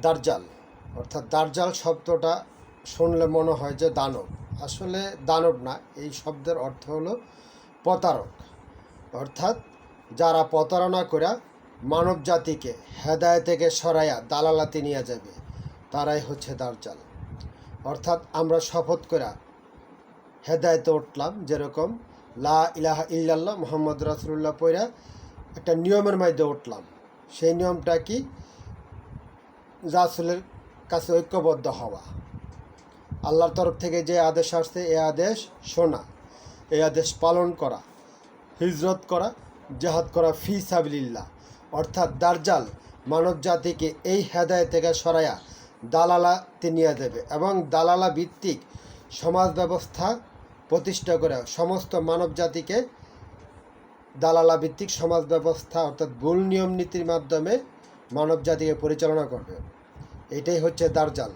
দাজ্জাল, অর্থাৎ দাজ্জাল শব্দটা শুনলে মনে হয় যে দানব। আসলে দানব না, এই শব্দের অর্থ হলো প্রতারক। অর্থাৎ যারা প্রতারণা করে মানব জাতিকে হেদায়েত থেকে সরাইয়া দালালাতি নিয়ে যাবে, তারাই হচ্ছে দাজ্জাল। অর্থাৎ আমরা শপথ করে হেদায়েতে উঠলাম, যেরকম লা ইলাহা ইল্লাল্লাহ মুহাম্মদ রাসূলুল্লাহ পড়া একটা নিয়মের মধ্যে উঠলাম। সেই নিয়মটা কি? রাসূলের কাছে ঐক্যবদ্ধ হওয়া, আল্লাহর তরফ থেকে যে আদেশ আসছে এই আদেশ শোনা, এই আদেশ পালন করা, হিজরত করা, জিহাদ করা ফি সাবিলিল্লাহ। অর্থাৎ দাজ্জাল মানব জাতিকে এই হেদায়েত থেকে সরাইয়া দালালাতে নিয়ে যাবে এবং দালালা ভিত্তিক সমাজ ব্যবস্থা প্রতিষ্ঠা করে সমস্ত মানব জাতিকে দালালা ভিত্তিক সমাজ ব্যবস্থা অর্থাৎ ভুল নিয়ম নীতির মাধ্যমে মানব জাতিকে পরিচালনা করবে। এটাই হচ্ছে দাজ্জাল।